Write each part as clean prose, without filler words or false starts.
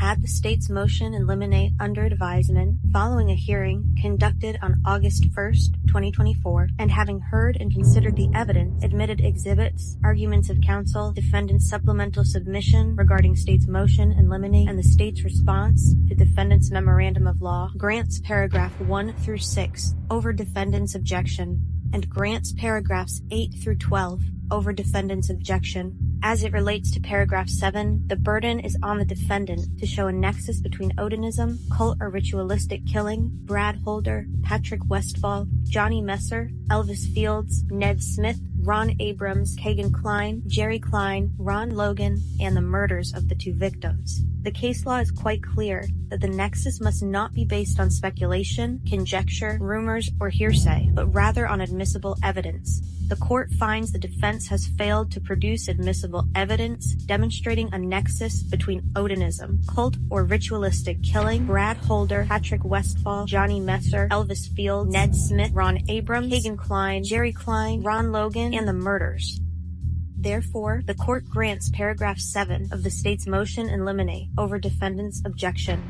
had the state's motion in limine under advisement following a hearing conducted on August 1st, 2024, and having heard and considered the evidence, admitted exhibits, arguments of counsel, defendant's supplemental submission regarding state's motion in limine, and the state's response to defendant's memorandum of law, grants paragraph 1 through 6 over defendant's objection, and grants paragraphs 8 through 12 over defendant's objection. As it relates to paragraph 7, the burden is on the defendant to show a nexus between Odinism, cult or ritualistic killing, Brad Holder, Patrick Westfall, Johnny Messer, Elvis Fields, Ned Smith, Ron Abrams, Kagan Klein, Jerry Klein, Ron Logan, and the murders of the two victims. The case law is quite clear that the nexus must not be based on speculation, conjecture, rumors, or hearsay, but rather on admissible evidence. The court finds the defense has failed to produce admissible evidence demonstrating a nexus between Odinism, cult or ritualistic killing, Brad Holder, Patrick Westfall, Johnny Messer, Elvis Fields, Ned Smith, Ron Abrams, Kagan Klein, Jerry Klein, Ron Logan, and the murders. Therefore, the court grants paragraph 7 of the state's motion in limine over defendant's objection.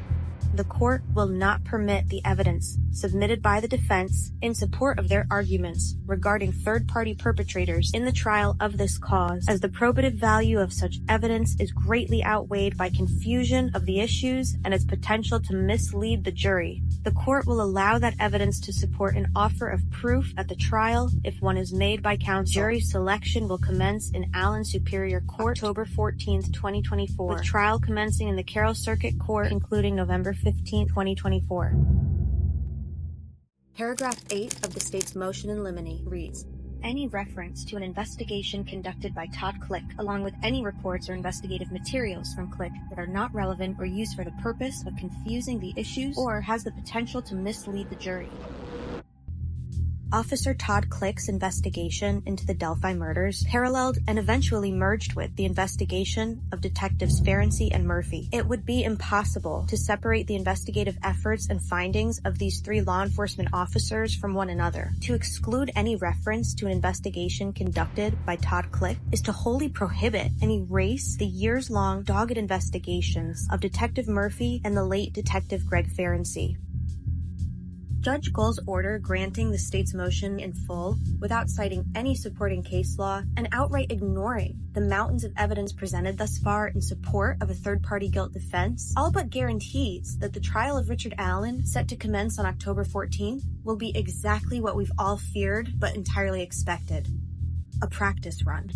The court will not permit the evidence submitted by the defense in support of their arguments regarding third-party perpetrators in the trial of this cause, as the probative value of such evidence is greatly outweighed by confusion of the issues and its potential to mislead the jury. The court will allow that evidence to support an offer of proof at the trial if one is made by counsel. Jury selection will commence in Allen Superior Court October 14th, 2024, with trial commencing in the Carroll Circuit Court concluding November 15th, 2024. Paragraph 8 of the state's motion in limine reads, any reference to an investigation conducted by Todd Click, along with any reports or investigative materials from Click that are not relevant or used for the purpose of confusing the issues or has the potential to mislead the jury. Officer Todd Click's investigation into the Delphi murders paralleled and eventually merged with the investigation of detectives Ferency and Murphy. It would be impossible to separate the investigative efforts and findings of these three law enforcement officers from one another. To exclude any reference to an investigation conducted by Todd Click is to wholly prohibit and erase the years-long dogged investigations of Detective Murphy and the late Detective Greg Ferency. Judge Gull's order granting the state's motion in full, without citing any supporting case law, and outright ignoring the mountains of evidence presented thus far in support of a third-party guilt defense, all but guarantees that the trial of Richard Allen, set to commence on October 14th, will be exactly what we've all feared but entirely expected: a practice run.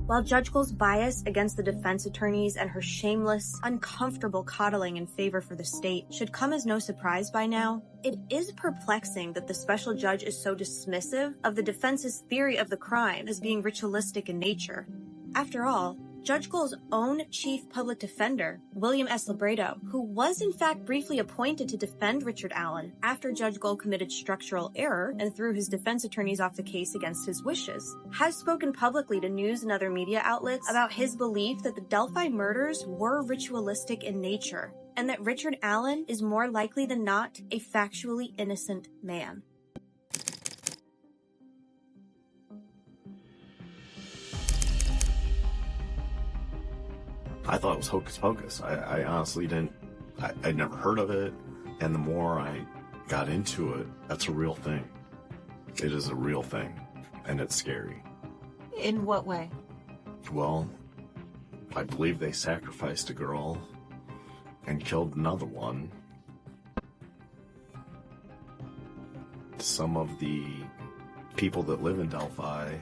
While Judge Gull's bias against the defense attorneys and her shameless, uncomfortable coddling in favor for the state should come as no surprise by now, it is perplexing that the special judge is so dismissive of the defense's theory of the crime as being ritualistic in nature. After all, Judge Gull's own chief public defender, William S. Libredo, who was in fact briefly appointed to defend Richard Allen after Judge Gull committed structural error and threw his defense attorneys off the case against his wishes, has spoken publicly to news and other media outlets about his belief that the Delphi murders were ritualistic in nature, and that Richard Allen is more likely than not a factually innocent man. I thought it was hocus pocus. I honestly didn't, I'd never heard of it, and the more I got into it, that's a real thing. It is a real thing, and it's scary. In what way? Well, I believe they sacrificed a girl and killed another one. Some of the people that live in Delphi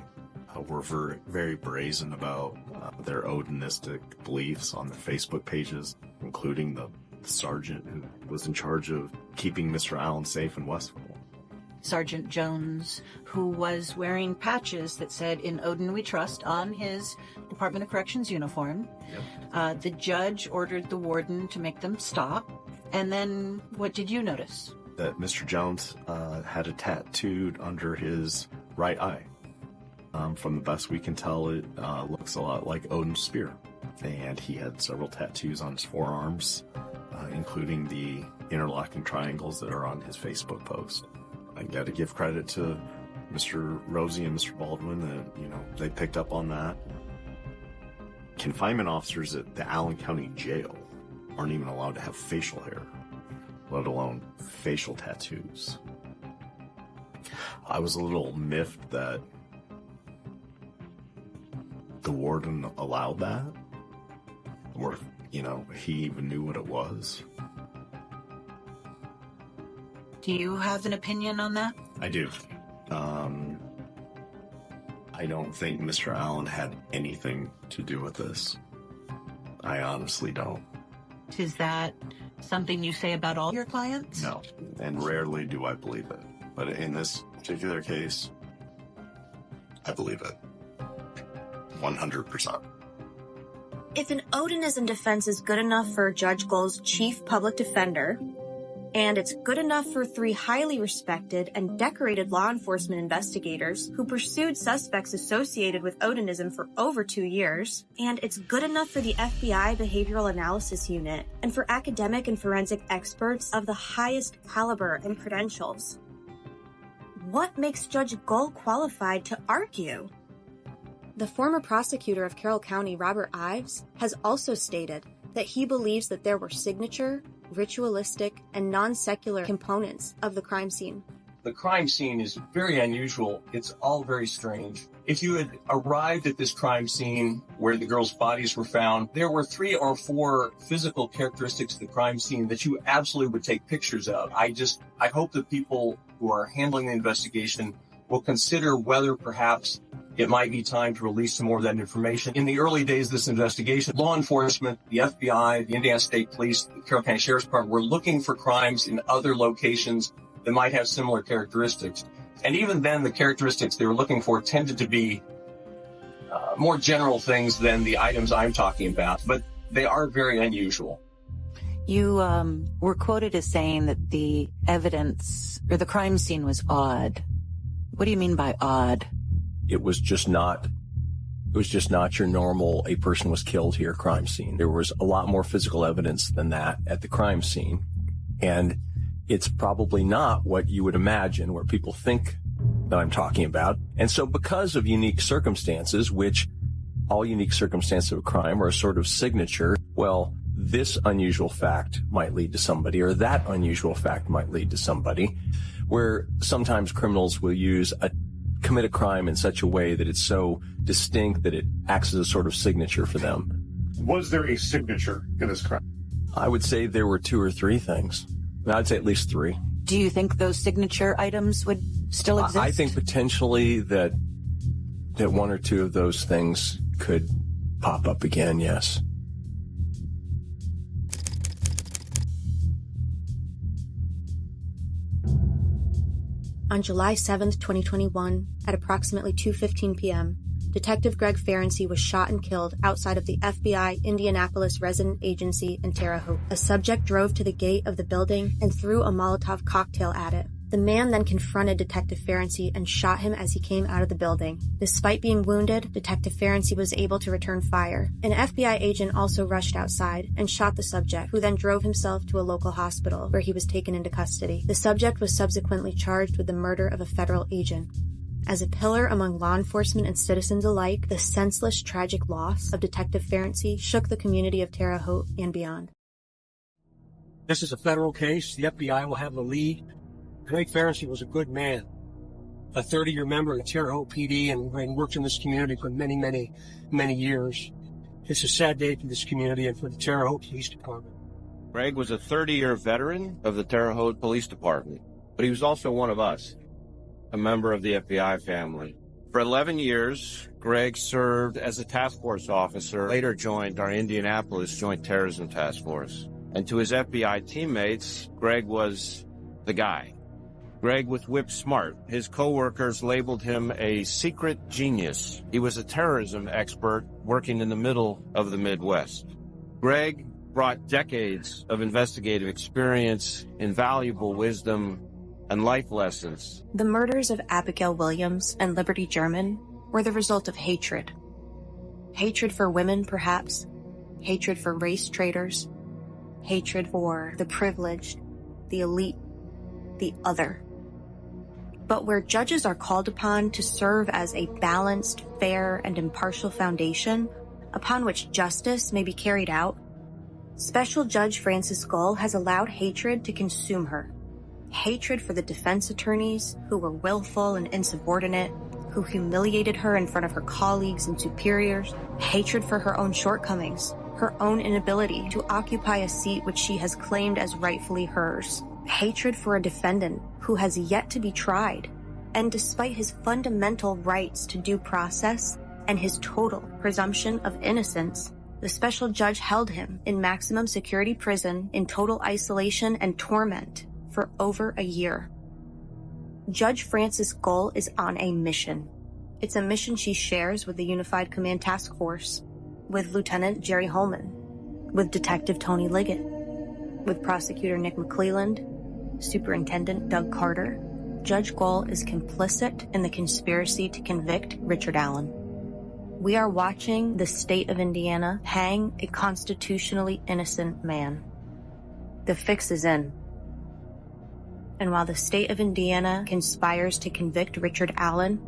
were very brazen about their Odinistic beliefs on their Facebook pages, including the sergeant who was in charge of keeping Mr. Allen safe in Westville. Sergeant Jones, who was wearing patches that said "In Odin We Trust" on his Department of Corrections uniform. Yep. The judge ordered the warden to make them stop. And then what did you notice? That Mr. Jones had a tattooed under his right eye. From the best we can tell, it looks a lot like Odin's spear. And he had several tattoos on his forearms, including the interlocking triangles that are on his Facebook post. I got to give credit to Mr. Rosie and Mr. Baldwin that, they picked up on that. confinement officers at the Allen County Jail aren't even allowed to have facial hair, let alone facial tattoos. I was a little miffed that the warden allowed that, or, he even knew what it was. Do you have an opinion on that? I do. I don't think Mr. Allen had anything to do with this. I honestly don't. Is that something you say about all your clients? No, and rarely do I believe it. But in this particular case, I believe it. 100%. If an Odinism defense is good enough for Judge Gull's chief public defender, and it's good enough for 3 highly respected and decorated law enforcement investigators who pursued suspects associated with Odinism for over 2 years, and it's good enough for the FBI Behavioral Analysis Unit, and for academic and forensic experts of the highest caliber and credentials, what makes Judge Gull qualified to argue? The former prosecutor of Carroll County, Robert Ives, has also stated that he believes that there were signature, ritualistic, and non-secular components of the crime scene. The crime scene is very unusual. It's all very strange. If you had arrived at this crime scene where the girls' bodies were found, there were 3 or 4 physical characteristics of the crime scene that you absolutely would take pictures of. I hope that people who are handling the investigation will consider whether perhaps it might be time to release some more of that information. In the early days of this investigation, law enforcement, the FBI, the Indiana State Police, the Carroll County Sheriff's Department were looking for crimes in other locations that might have similar characteristics. And even then, the characteristics they were looking for tended to be more general things than the items I'm talking about, but they are very unusual. You were quoted as saying that the evidence or the crime scene was odd. What do you mean by odd? It was just not your normal, a person was killed here crime scene. There was a lot more physical evidence than that at the crime scene. And it's probably not what you would imagine, where people think that I'm talking about. And so because of unique circumstances, which all unique circumstances of a crime are a sort of signature, well, this unusual fact might lead to somebody, or that unusual fact might lead to somebody, where sometimes criminals will commit a crime in such a way that it's so distinct that it acts as a sort of signature for them. Was there a signature in this crime? I would say there were 2 or 3 things. I'd say at least 3. Do you think those signature items would still exist? I think potentially that 1 or 2 of those things could pop up again, yes. On July 7th, 2021, at approximately 2:15 p.m., Detective Greg Ferency was shot and killed outside of the FBI Indianapolis resident agency in Terre Haute. A subject drove to the gate of the building and threw a Molotov cocktail at it. The man then confronted Detective Ferency and shot him as he came out of the building. Despite being wounded, Detective Ferency was able to return fire. An FBI agent also rushed outside and shot the subject, who then drove himself to a local hospital, where he was taken into custody. The subject was subsequently charged with the murder of a federal agent. As a pillar among law enforcement and citizens alike, the senseless, tragic loss of Detective Ferency shook the community of Terre Haute and beyond. This is a federal case. The FBI will have the lead. Greg Ferency was a good man, a 30-year member of the Terre Haute PD, and worked in this community for many, many, many years. It's a sad day for this community and for the Terre Haute Police Department. Greg was a 30-year veteran of the Terre Haute Police Department, but he was also one of us, a member of the FBI family. For 11 years, Greg served as a task force officer, later joined our Indianapolis Joint Terrorism Task Force. And to his FBI teammates, Greg was the guy. Greg was whip smart. His coworkers labeled him a secret genius. He was a terrorism expert working in the middle of the Midwest. Greg brought decades of investigative experience, invaluable wisdom, and life lessons. The murders of Abigail Williams and Liberty German were the result of hatred. Hatred for women, perhaps. Hatred for race traitors. Hatred for the privileged, the elite, the other. But where judges are called upon to serve as a balanced, fair, and impartial foundation, upon which justice may be carried out, Special Judge Frances Gull has allowed hatred to consume her. Hatred for the defense attorneys who were willful and insubordinate, who humiliated her in front of her colleagues and superiors. Hatred for her own shortcomings, her own inability to occupy a seat which she has claimed as rightfully hers. Hatred for a defendant who has yet to be tried, and despite his fundamental rights to due process and his total presumption of innocence, the special judge held him in maximum security prison in total isolation and torment for over a year. Judge Frances Gull is on a mission. It's a mission she shares with the Unified Command Task Force, with Lieutenant Jerry Holman, with Detective Tony Liggett, with Prosecutor Nick McClelland, Superintendent Doug Carter. Judge Gull is complicit in the conspiracy to convict Richard Allen. We are watching the state of Indiana hang a constitutionally innocent man. The fix is in. And while the state of Indiana conspires to convict Richard Allen,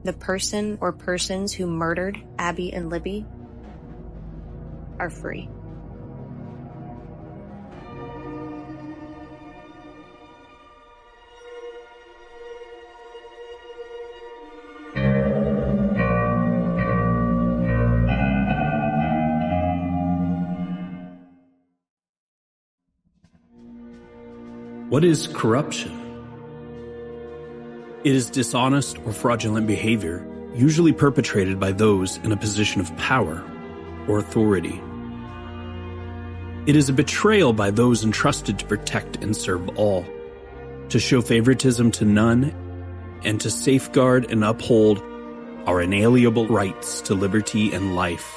the person or persons who murdered Abby and Libby are free. What is corruption? It is dishonest or fraudulent behavior, usually perpetrated by those in a position of power or authority. It is a betrayal by those entrusted to protect and serve all, to show favoritism to none, and to safeguard and uphold our inalienable rights to liberty and life.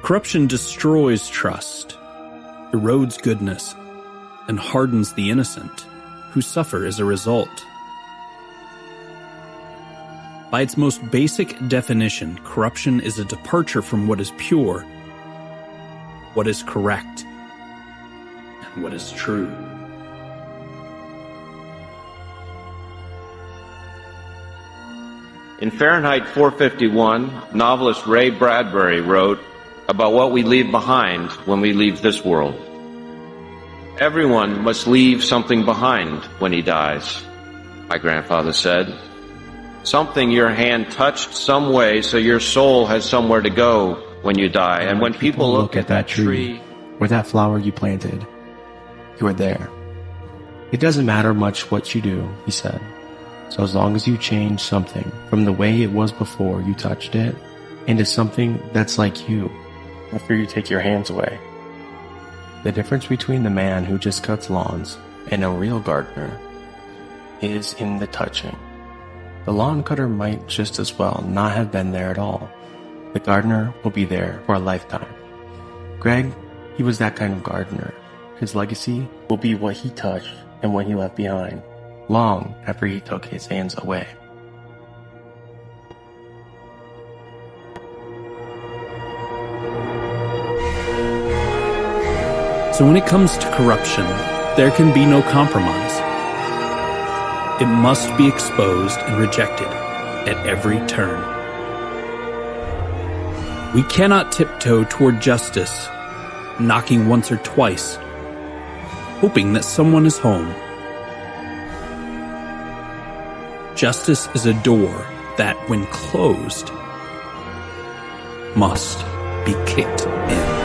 Corruption destroys trust, erodes goodness, and hardens the innocent, who suffer as a result. By its most basic definition, corruption is a departure from what is pure, what is correct, and what is true. In Fahrenheit 451, novelist Ray Bradbury wrote about what we leave behind when we leave this world. Everyone must leave something behind when he dies, my grandfather said. Something your hand touched some way so your soul has somewhere to go when you die. And when people look at that tree or that flower you planted, you are there. It doesn't matter much what you do, he said. So as long as you change something from the way it was before you touched it into something that's like you after you take your hands away. The difference between the man who just cuts lawns and a real gardener is in the touching. The lawn cutter might just as well not have been there at all. The gardener will be there for a lifetime. Greg, he was that kind of gardener. His legacy will be what he touched and what he left behind, long after he took his hands away. So when it comes to corruption, there can be no compromise. It must be exposed and rejected at every turn. We cannot tiptoe toward justice, knocking once or twice, hoping that someone is home. Justice is a door that, when closed, must be kicked in.